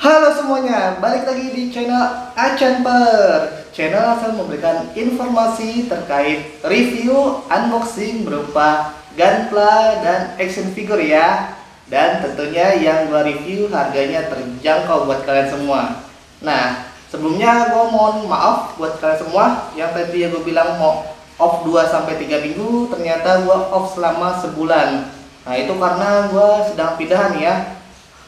Halo semuanya, balik lagi di channel Achanper. Channel akan memberikan informasi terkait review, unboxing berupa gunpla dan action figure ya. Dan tentunya yang gua review harganya terjangkau buat kalian semua. Nah, sebelumnya gua mohon maaf buat kalian semua yang tadi gua bilang mau off 2-3 minggu, ternyata gua off selama sebulan. Nah, itu karena gua sedang pindahan ya.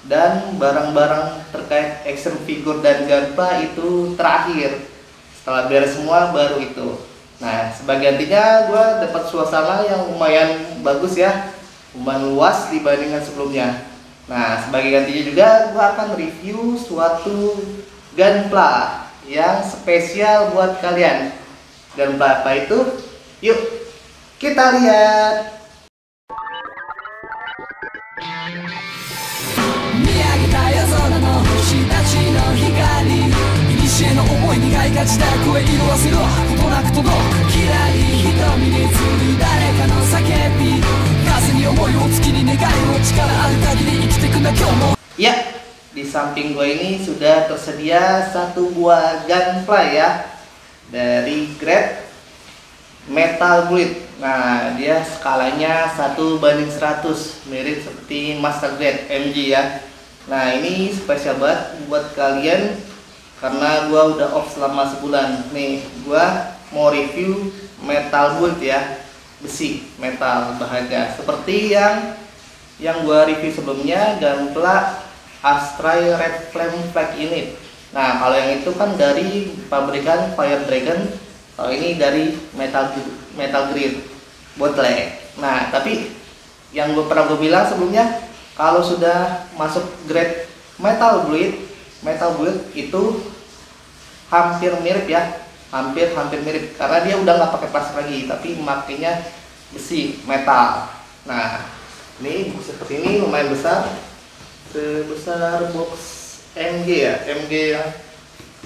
Dan barang-barang terkait action figure dan gunpla itu terakhir. Setelah beres semua baru itu. Nah, sebagai gantinya gue dapat suasana yang lumayan bagus ya, lumayan luas dibandingkan sebelumnya. Nah, sebagai gantinya juga gue akan review suatu gunpla yang spesial buat kalian. Gunpla apa itu? Yuk kita lihat. 見上げた夜空の星たちの光古の思いにがいがちだ声色あせろことなく届くきらり瞳に映る誰かの叫び風に思いを月に願いを力ある限り生きてくんだ今日も Ya, di samping gue ini sudah tersedia satu buah gunpla ya dari grade Metal Build. Nah, dia skalanya 1:100, mirip seperti Master Grade MG ya. Nah, ini spesial banget buat kalian karena gua udah off selama sebulan. Nih, gua mau review Metal Build ya, besi metal bahagia seperti yang gua review sebelumnya, gunpla Astray Red Flame Flag Unit. Nah, kalau yang itu kan dari pabrikan Fire Dragon, kalau ini dari Metal Grade Bootleg. Nah, tapi yang pernah gue bilang sebelumnya, kalau sudah masuk grade Metal Build itu hampir mirip ya, hampir mirip karena dia udah nggak pakai plastik lagi, tapi makainya besi metal. Nah, ini box seperti ini lumayan besar, sebesar box MG ya, MG yang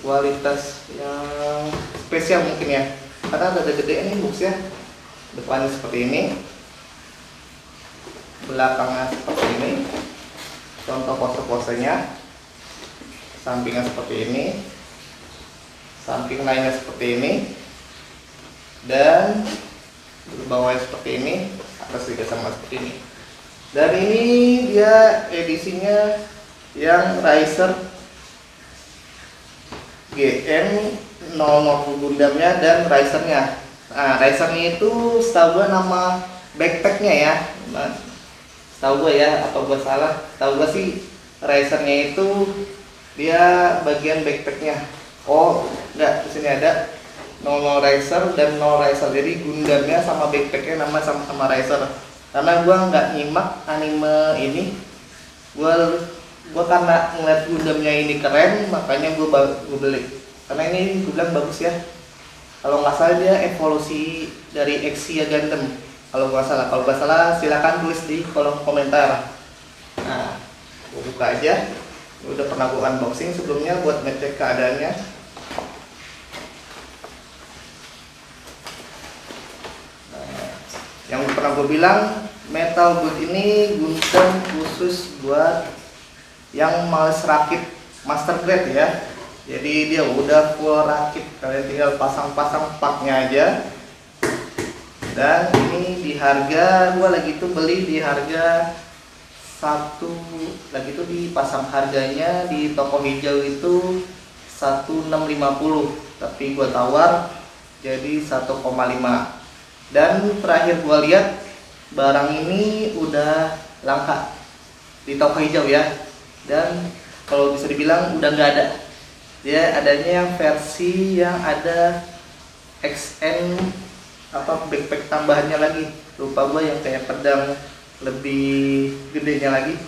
kualitas yang spesial mungkin ya, karena ada gede ini box ya. Depannya seperti ini, belakangnya seperti ini, contoh pose-posenya, sampingnya seperti ini, samping lainnya seperti ini, dan bawahnya seperti ini, atas juga sama seperti ini. Dan ini dia edisinya yang Riser GM 00 Gundamnya dan Risernya. Nah, Risernya itu setahu gue nama backpacknya ya. Nah, setahu gue ya, atau gue salah, setahu gue sih Risernya itu dia bagian backpacknya. Oh, enggak, di sini ada 00 Riser dan 0 Riser. Jadi Gundamnya sama backpacknya nama sama-sama Riser. Karena gue nggak nyimak anime ini, gue karena ngeliat Gundamnya ini keren, makanya gue beli. Karena ini gue bilang bagus ya. Kalau nggak salah dia evolusi dari Exia Gundam. Kalau nggak salah silakan tulis di kolom komentar. Nah, gue buka aja. Udah pernah gue unboxing sebelumnya buat ngecek keadaannya. Nah, yang pernah gue bilang, Metal Build ini Gundam khusus buat yang males rakit Master Grade ya. Jadi dia udah full rakit, kalian tinggal pasang-pasang partnya aja. Dan ini di harga, gua lagi tuh beli di harga lagi tuh dipasang harganya di toko hijau itu 1.650, tapi gua tawar jadi 1,5. Dan terakhir gua lihat barang ini udah langka di toko hijau ya. Dan kalau bisa dibilang udah nggak ada. Dia adanya yang versi yang ada XN backpack tambahannya lagi, lupa gue yang kayak pedang lebih gedenya lagi.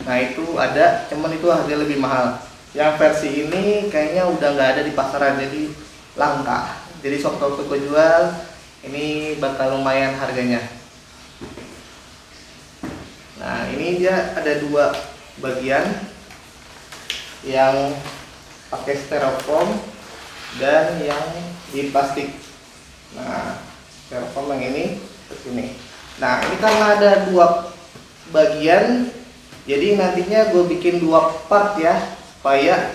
Nah itu ada, cuman itu harganya lebih mahal. Yang versi ini kayaknya udah nggak ada di pasaran, jadi langka. Jadi sok tau gue jual, ini bakal lumayan harganya. Nah ini dia ada dua bagian, yang pakai styrofoam dan yang di plastik. Nah, styrofoam yang ini ke sini. Nah, ini karena ada dua bagian, jadi nantinya gue bikin dua part ya. supaya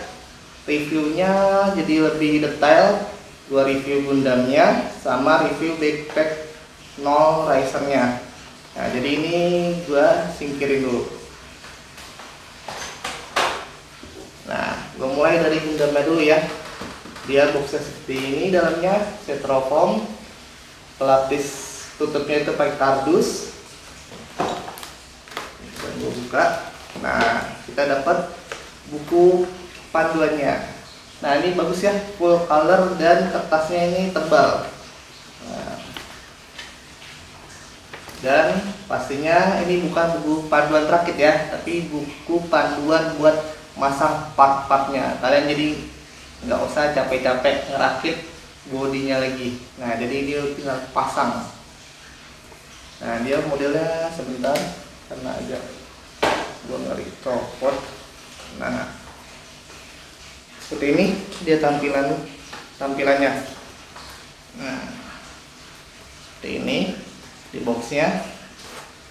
reviewnya jadi lebih detail. Gua review Gundamnya sama review backpack 0 Risernya. Nah, jadi ini gua singkirin dulu. Nah, gua mulai dari Gundamnya dulu ya. Dia boxnya seperti ini, dalamnya styrofoam, pelapis tutupnya itu pakai kardus. Dan gua buka. Nah, kita dapat buku panduannya. Nah, ini bagus ya, full color dan kertasnya ini tebal. Nah, dan pastinya ini bukan buku panduan rakit ya, tapi buku panduan buat masang part-partnya. Kalian jadi nggak usah capek-capek ngerakit bodinya lagi. Nah, jadi dia tinggal pasang. Nah, dia modelnya sebentar karena agak gua ngeri copot. Nah, seperti ini dia tampilannya. Nah, seperti ini di boxnya.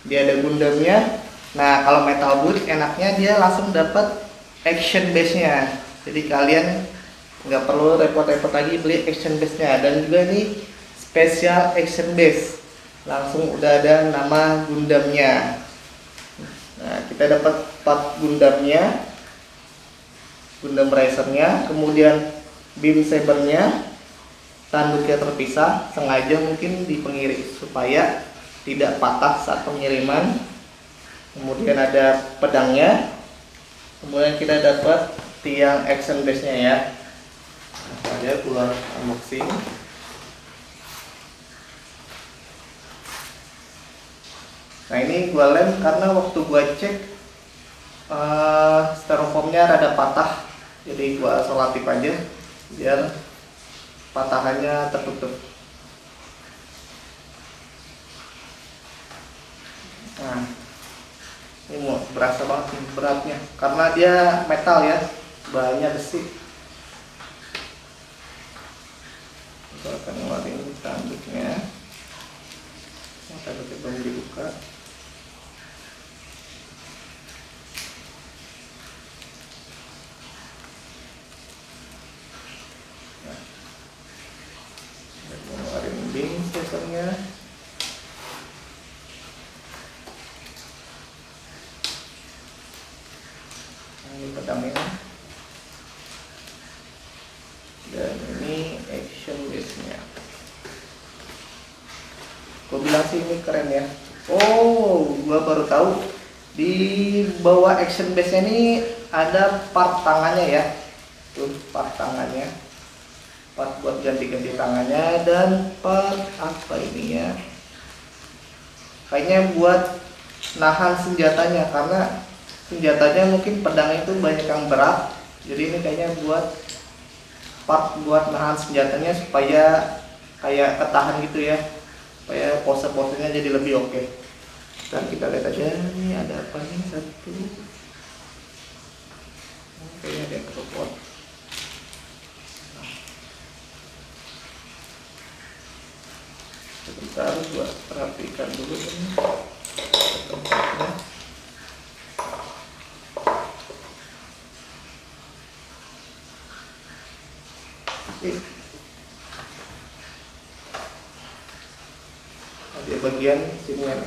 Dia ada Gundamnya. Nah, kalau Metal Build enaknya dia langsung dapat action base-nya. Jadi kalian nggak perlu repot-repot lagi beli action base-nya. Dan juga ini special action base. Langsung udah ada nama Gundamnya. Nah, kita dapat part Gundamnya, Gundam Risernya, kemudian beam sabernya, tanduknya terpisah, sengaja mungkin di pengirim supaya tidak patah saat pengiriman. Kemudian ada pedangnya, kemudian kita dapat tiang action base-nya ya. Nah, ada keluar unboxing. Nah, ini gua lem karena waktu gua cek styrofoamnya rada patah. Jadi gua selotip aja biar patahannya tertutup. Nah, ini mau berasa banget nih beratnya karena dia metal ya, bahannya besi. Kita akan ngeluarin tanduknya. Tanduknya belum dibuka. Sensornya. Nah, ini pedangnya. Dan ini action base-nya. Gue bilang sih ini keren ya. Oh, gua baru tahu di bawah action base-nya ini ada part tangannya ya. Tuh, part tangannya. Part buat ganti-ganti tangannya dan part apa ini ya, kayaknya buat nahan senjatanya karena senjatanya mungkin pedangnya itu banyak yang berat, jadi ini kayaknya buat part buat nahan senjatanya supaya kayak ketahan gitu ya, supaya pose-posenya jadi lebih oke. Dan kita lihat aja nih ada apa nih, satu kayaknya ada yang keropot. Sebentar gua rapikan dulu ini tempatnya. Ada bagian sini ya.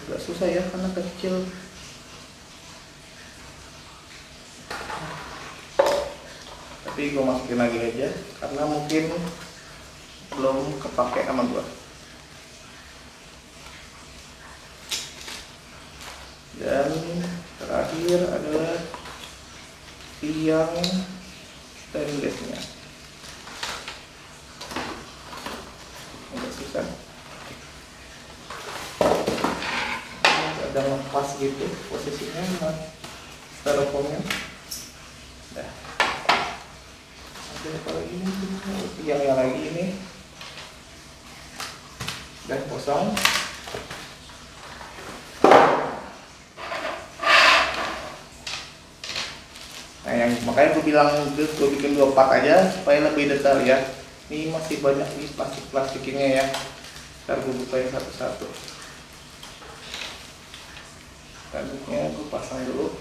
Agak susah ya karena kecil. Tapi gue masukin lagi aja karena mungkin belum kepake sama gue. Dan terakhir adalah tiang stainlessnya. Agak susah. Ada ngepas gitu posisinya sama styrofoamnya. Dah. Apa lagi ini? Tiangnya lagi ini. Dan kosong. Nah, yang makanya gue bilang gue bikin 2 part aja supaya lebih detail ya. Ini masih banyak nih plastik-plastiknya ya. Ntar gue bukain satu-satu. Tanduknya gue pasang dulu.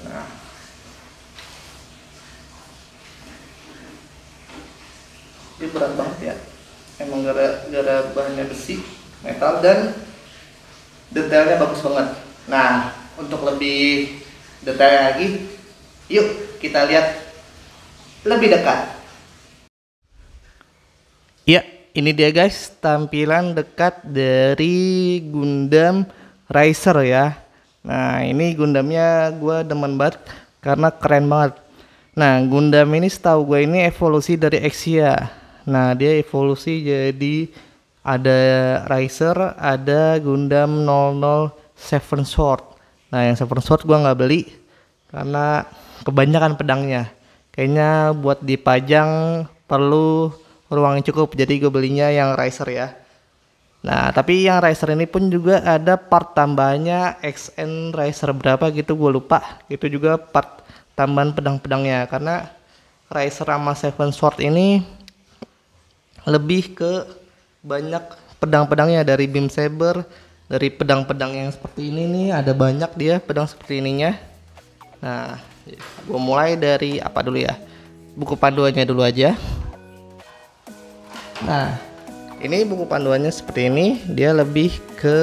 Nah, ini berat banget ya. Emang gara bahannya besi, metal, dan detailnya bagus banget. Nah, untuk lebih detail lagi, yuk kita lihat lebih dekat. Ya, ini dia guys, tampilan dekat dari Gundam Racer ya. Nah, ini Gundamnya gue demen banget karena keren banget. Nah, Gundam ini setahu gue ini evolusi dari Exia. Nah, dia evolusi jadi ada Racer, ada Gundam 007 Sword. Nah, yang 7 Sword gue nggak beli karena kebanyakan pedangnya. Kayaknya buat dipajang perlu ruang yang cukup, jadi gue belinya yang Racer ya. Nah, tapi yang Racer ini pun juga ada part tambahannya, XN Racer berapa gitu gue lupa. Itu juga part tambahan pedang-pedangnya, karena Racer sama 7 Sword ini lebih ke banyak pedang-pedangnya, dari beam saber, dari pedang-pedang yang seperti ini nih, ada banyak dia pedang seperti ininya. Nah, gue mulai dari apa dulu ya, buku panduannya dulu aja. Nah, ini buku panduannya seperti ini, dia lebih ke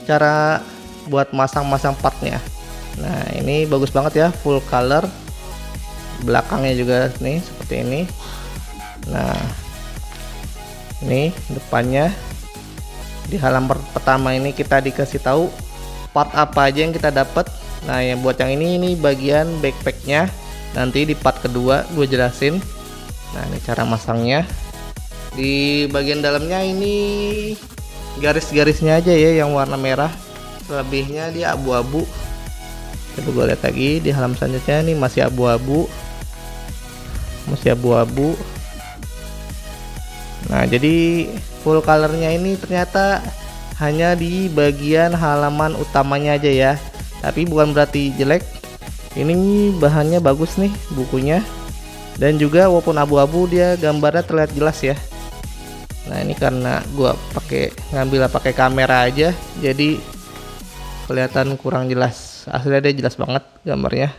cara buat masang-masang partnya. Nah, ini bagus banget ya, full color. Belakangnya juga nih seperti ini. Nah, ini depannya. Di halaman pertama ini kita dikasih tahu part apa aja yang kita dapat. Nah, yang buat yang ini bagian backpacknya. Nanti di part kedua gue jelasin. Nah, ini cara masangnya. Di bagian dalamnya ini garis-garisnya aja ya yang warna merah. Selebihnya dia abu-abu. Coba gue lihat lagi di halaman selanjutnya, ini masih abu-abu. Masih abu-abu. Nah, jadi full colornya ini ternyata hanya di bagian halaman utamanya aja ya. Tapi bukan berarti jelek. Ini bahannya bagus nih bukunya. Dan juga walaupun abu-abu dia gambarnya terlihat jelas ya. Nah, ini karena gua ngambil pakai kamera aja, jadi kelihatan kurang jelas. Aslinya dia jelas banget gambarnya.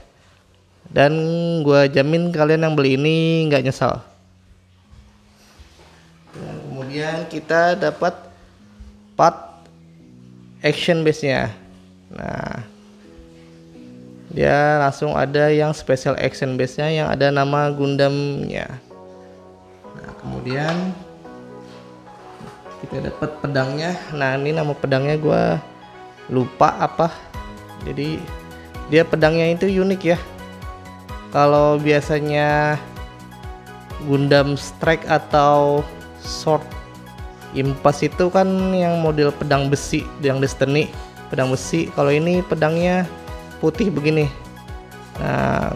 Dan gua jamin kalian yang beli ini nggak nyesal. Dan kemudian kita dapat part action base-nya. Nah, dia langsung ada yang special action base-nya yang ada nama Gundamnya. Nah, kemudian kita dapat pedangnya. Nah, ini nama pedangnya gua lupa apa. Jadi dia pedangnya itu unik ya. Kalau biasanya Gundam Strike atau Sword Impas itu kan yang model pedang besi, yang Destiny pedang besi. Kalau ini pedangnya putih begini. Nah,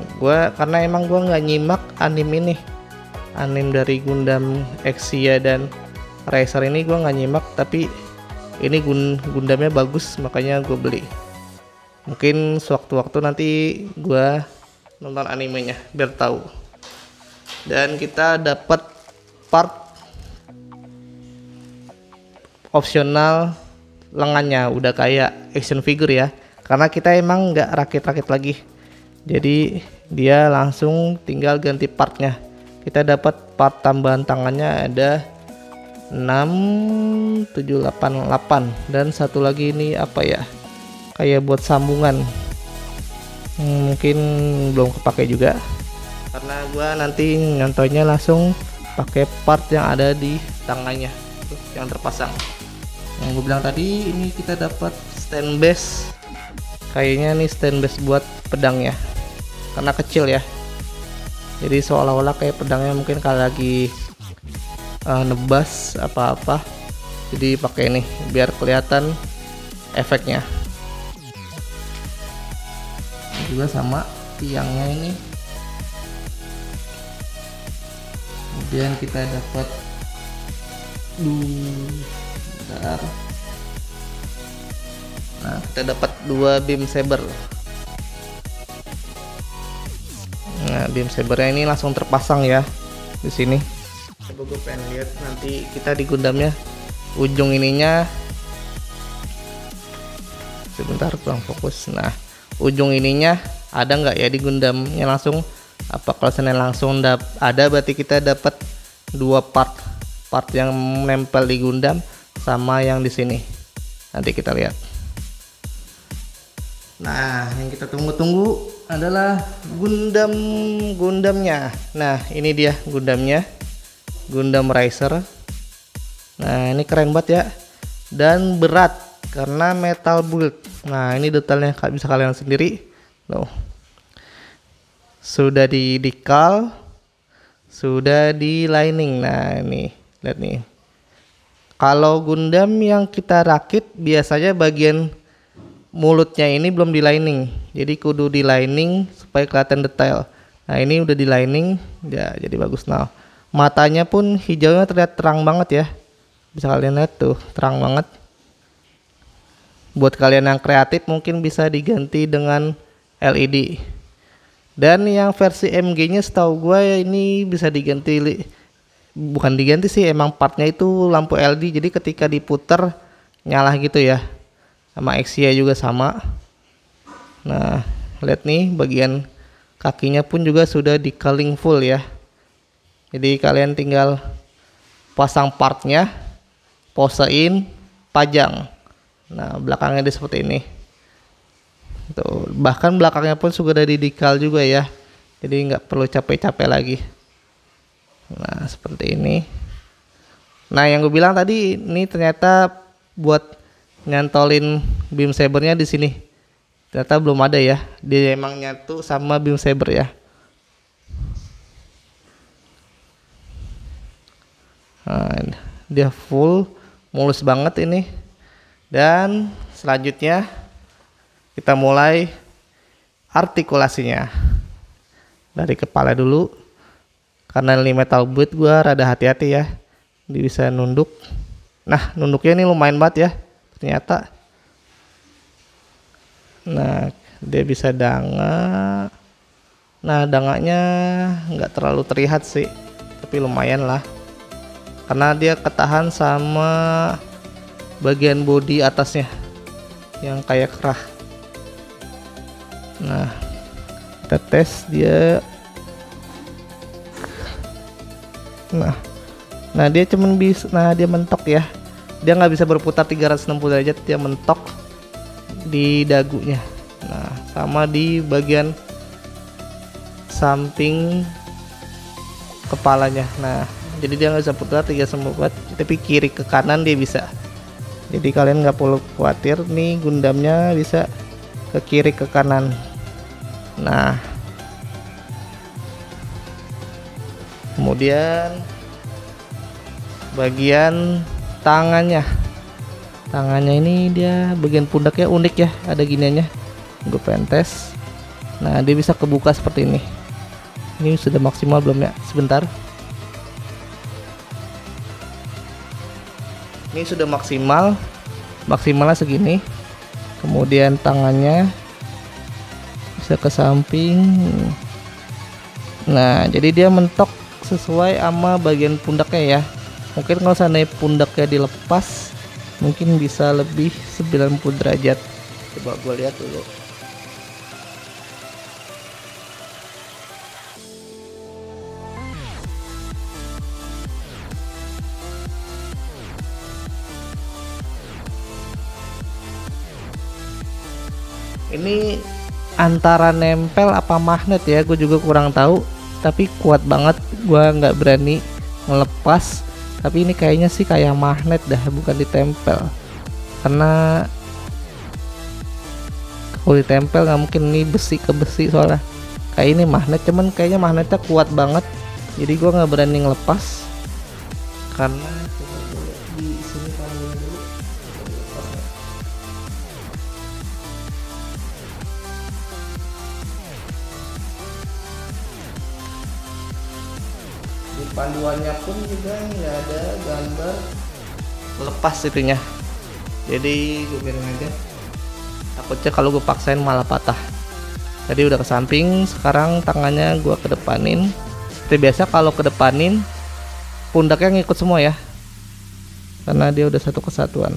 karena emang gua nggak nyimak anime ini, anime dari Gundam Exia dan Racer ini gue nggak nyimak, tapi ini Gundamnya bagus, makanya gue beli. Mungkin sewaktu-waktu nanti gue nonton animenya biar tahu. Dan kita dapat part opsional lengannya, udah kayak action figure ya, karena kita emang nggak rakit-rakit lagi, jadi dia langsung tinggal ganti partnya. Kita dapat part tambahan tangannya ada 6, 7, 8 dan satu lagi ini apa ya, kayak buat sambungan. Mungkin belum kepake juga karena gua nanti nyontohnya langsung pakai part yang ada di tangannya tuh, yang terpasang. Yang gue bilang tadi, ini kita dapat stand base. Kayaknya nih stand base buat pedangnya karena kecil ya, jadi seolah-olah kayak pedangnya mungkin kalau lagi nebas apa-apa, jadi pakai ini biar kelihatan efeknya. Juga sama tiangnya ini. Kemudian kita dapat kita dapat 2 beam saber. Nah, beam sabernya ini langsung terpasang ya di sini. Coba gue pengen lihat nanti kita di Gundamnya ujung ininya. Sebentar, kurang fokus. Nah, ujung ininya ada nggak ya di Gundamnya langsung? Apa kalau senin langsung ada, berarti kita dapat dua part yang menempel di Gundam sama yang di sini. Nanti kita lihat. Nah, yang kita tunggu-tunggu adalah Gundamnya. Nah, ini dia Gundamnya, Gundam Riser. Nah, ini keren banget ya, dan berat karena metal build. Nah, ini detailnya bisa kalian sendiri. Loh, sudah di decal, sudah di lining. Nah, ini lihat nih. Kalau Gundam yang kita rakit biasanya bagian mulutnya ini belum di lining, jadi kudu di lining supaya kelihatan detail. Nah, ini udah di lining ya, jadi bagus. Nah, matanya pun hijaunya terlihat terang banget ya, bisa kalian lihat tuh, terang banget. Buat kalian yang kreatif mungkin bisa diganti dengan LED. Dan yang versi MG nya setahu gue ini bisa diganti, bukan diganti sih, emang partnya itu lampu LED, jadi ketika diputer nyala gitu ya. Sama Exia juga sama. Nah, lihat nih bagian kakinya pun juga sudah di culling full ya, jadi kalian tinggal pasang partnya, posein, pajang. Nah, belakangnya dia seperti ini tuh, bahkan belakangnya pun sudah di decal juga ya, jadi nggak perlu capek-capek lagi. Nah, seperti ini. Nah, yang gue bilang tadi ini ternyata buat nyantolin beam sabernya di sini ternyata belum ada ya, dia emang nyatu sama beam saber ya. Nah, dia full mulus banget ini. Dan selanjutnya kita mulai artikulasinya dari kepala dulu, karena ini metal build gua rada hati-hati ya, dia bisa nunduk. Nah, nunduknya ini lumayan banget ya ternyata. Nah, dia bisa danga. Nah, danganya nggak terlalu terlihat sih, tapi lumayan lah karena dia ketahan sama bagian bodi atasnya yang kayak kerah. Nah, kita tes dia. Nah dia cuman bisa, nah dia mentok ya, dia nggak bisa berputar 360 derajat, dia mentok di dagunya. Nah, sama di bagian samping kepalanya. Nah, jadi dia nggak bisa putar 360, tapi kiri ke kanan dia bisa. Jadi kalian nggak perlu khawatir nih, Gundamnya bisa ke kiri ke kanan. Nah, kemudian bagian tangannya ini dia bagian pundaknya unik ya, ada giniannya. Gue pengen tes. Nah, dia bisa kebuka seperti ini. Ini sudah maksimal belum ya? Sebentar. Ini sudah maksimalnya segini. Kemudian tangannya bisa ke samping. Nah, jadi dia mentok sesuai sama bagian pundaknya ya. Mungkin kalau seandainya pundaknya dilepas, mungkin bisa lebih 90 derajat. Coba gue lihat dulu. Ini antara nempel apa magnet ya, gue juga kurang tahu, tapi kuat banget. Gue nggak berani ngelepas, tapi ini kayaknya sih kayak magnet dah, bukan ditempel. Karena kalau ditempel nggak mungkin, ini besi ke besi soalnya. Kayak ini magnet, cuman kayaknya magnetnya kuat banget, jadi gue nggak berani ngelepas. Karena di sini dulu. Di panduannya pun juga nggak ada gambar lepas itunya, jadi gue biarin aja, takutnya kalau gue paksain malah patah. Tadi udah ke samping, sekarang tangannya gua kedepanin. Seperti biasa kalau kedepanin pundaknya ngikut semua ya, karena dia udah satu kesatuan.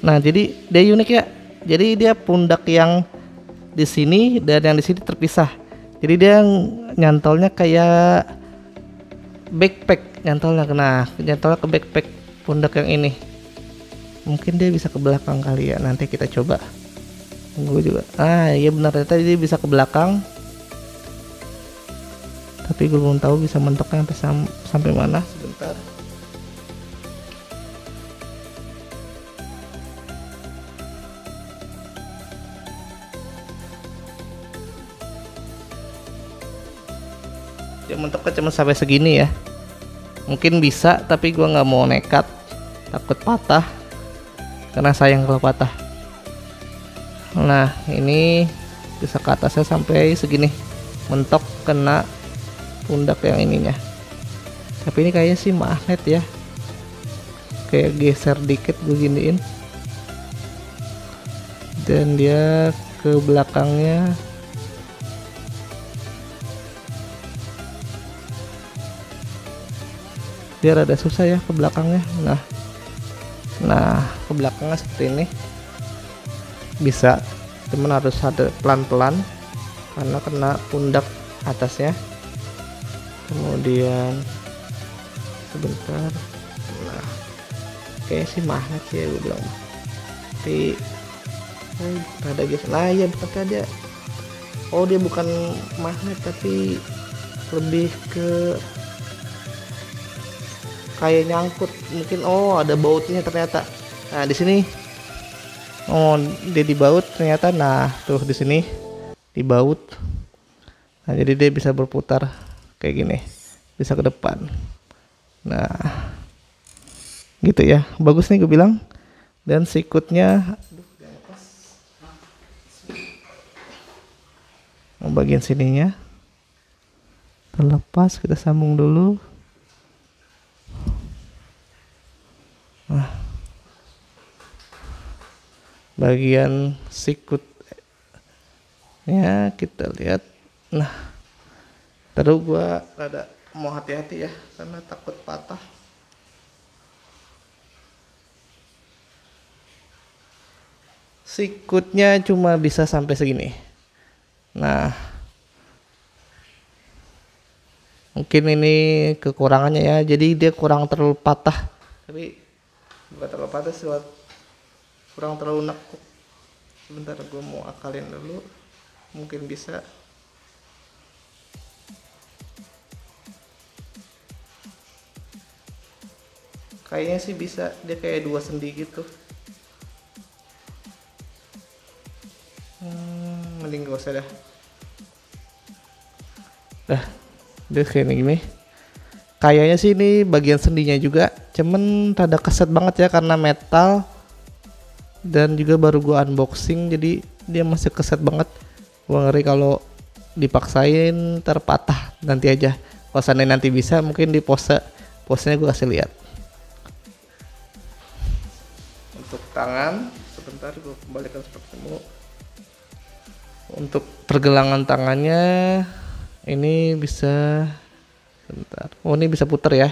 Nah jadi dia unik ya. Jadi dia pundak yang di sini dan yang di sini terpisah. Jadi dia nyantolnya kayak backpack, nyantolnya ke backpack pundak yang ini. Mungkin dia bisa ke belakang kali ya, nanti kita coba. Gue juga iya benar, ternyata dia bisa ke belakang, tapi gue belum tahu bisa mentoknya sampai mana. Sebentar. Dia mentoknya cuma sampai segini ya, mungkin bisa, tapi gue nggak mau nekat, takut patah, karena sayang kalau patah. Nah ini bisa ke atasnya sampai segini, mentok kena pundak yang ininya. Tapi ini kayaknya sih magnet ya, kayak geser dikit beginiin, dan dia ke belakangnya. Dia rada susah ya ke belakangnya. Nah ke belakangnya seperti ini bisa, cuman harus ada pelan-pelan karena kena pundak atasnya. Kemudian sebentar, kayak sih magnet sih ya gue bilang, tapi rada geser. Nah ya berarti ada, dia bukan magnet tapi lebih ke kayak nyangkut mungkin. Ada bautnya ternyata. Nah di sini dia di baut ternyata. Nah tuh di sini di baut. Nah jadi dia bisa berputar kayak gini, bisa ke depan. Nah gitu ya, bagus nih gue bilang. Dan sikutnya bagian sininya terlepas, kita sambung dulu. Nah, bagian sikut ya kita lihat. Nah terus gua rada mau hati-hati ya, karena takut patah. Sikutnya cuma bisa sampai segini. Nah mungkin ini kekurangannya ya, jadi dia kurang terlalu patah. Tapi bukan terlalu patah sih, kurang terlalu nekuk. Sebentar gue mau akalin dulu, mungkin bisa. Kayaknya sih bisa, dia kayak 2 sendi gitu. Mending gak usah dah. Dia kayak gini. Kayaknya sih ini bagian sendinya juga, cuman rada keset banget ya karena metal, dan juga baru gua unboxing, jadi dia masih keset banget. Gua ngeri kalau dipaksain terpatah nanti aja. Kalau seandainya nanti bisa, mungkin di posenya gua kasih lihat. Untuk tangan, sebentar gua kembalikan seperti ini. Untuk pergelangan tangannya ini bisa, bentar. Ini bisa putar ya.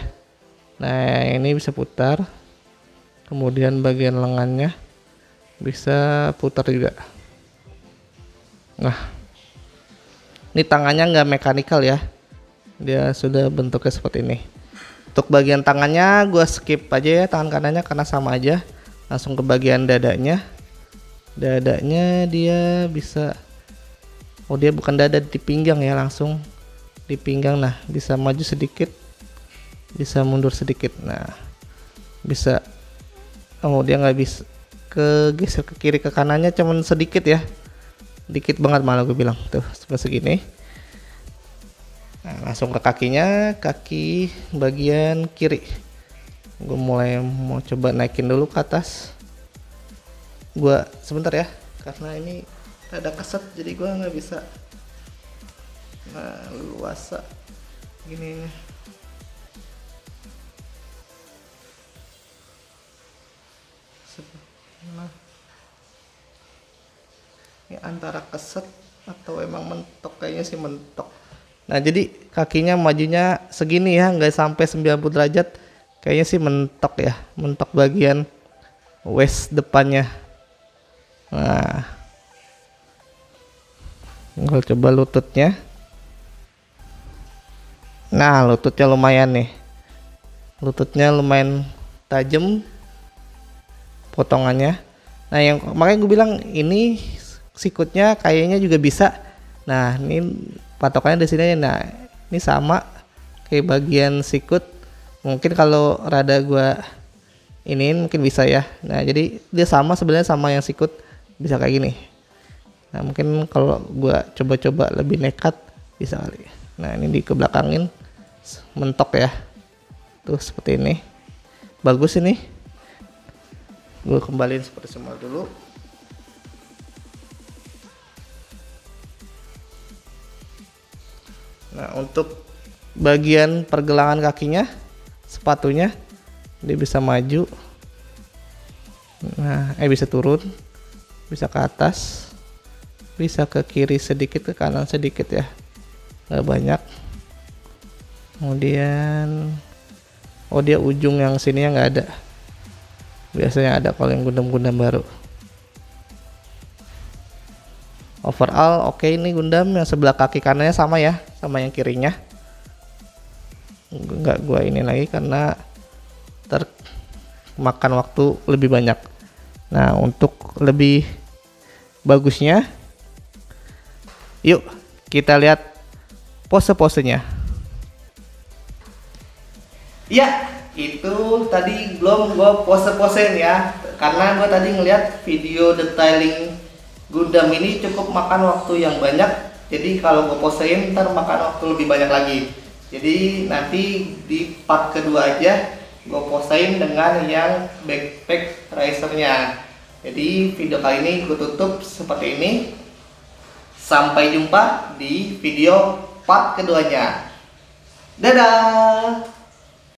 Nah ini bisa putar. Kemudian bagian lengannya bisa putar juga. Nah ini tangannya nggak mekanikal ya, dia sudah bentuknya seperti ini. Untuk bagian tangannya gue skip aja ya, tangan kanannya, karena sama aja. Langsung ke bagian dadanya. Dadanya dia bisa, dia bukan dada, di pinggang ya, langsung di pinggang. Nah bisa maju sedikit, bisa mundur sedikit. Nah bisa, dia nggak bisa geser ke kiri ke kanannya, cuman sedikit ya, dikit banget malah gue bilang. Tuh seperti segini. Nah langsung ke kakinya, kaki bagian kiri. Gue mulai mau coba naikin dulu ke atas. Gue sebentar ya, karena ini ada keset, jadi gue nggak bisa. Nah luasa gini. Nah Ini antara keset atau emang mentok, kayaknya sih mentok. Nah jadi kakinya majunya segini ya, nggak sampai 90 derajat. Kayaknya sih mentok ya, mentok bagian waist depannya. Nah, tinggal coba lututnya. Nah lututnya lumayan nih, lututnya lumayan tajam potongannya. Nah yang makanya gue bilang ini sikutnya kayaknya juga bisa. Nah ini patokannya di sini. Nah ini sama kayak bagian sikut. Mungkin kalau rada gua ini mungkin bisa ya. Nah jadi dia sama sebenarnya sama yang sikut, bisa kayak gini. Nah mungkin kalau gua coba-coba lebih nekat bisa kali. Nah ini dikebelakangin mentok ya, tuh seperti ini. Bagus ini. Gue kembaliin seperti semula dulu. Nah untuk bagian pergelangan kakinya, sepatunya dia bisa maju, nah bisa turun, bisa ke atas, bisa ke kiri sedikit, ke kanan sedikit ya, nggak banyak. Kemudian oh dia ujung yang sininya nggak ada, biasanya ada kalau yang Gundam-Gundam baru. Overall oke, ini Gundam yang sebelah kaki kanannya sama ya sama yang kirinya. Nggak gua ini lagi karena termakan waktu lebih banyak. Nah untuk lebih bagusnya, yuk kita lihat pose-posenya. Ya itu tadi belum gue pose-posein ya, karena gue tadi ngeliat video detailing Gundam ini cukup makan waktu yang banyak. Jadi kalau gue posein ntar makan waktu lebih banyak lagi. Jadi nanti di part kedua aja gue posein dengan yang backpack racernya. Jadi video kali ini gue tutup seperti ini. Sampai jumpa di video part keduanya. Dadah.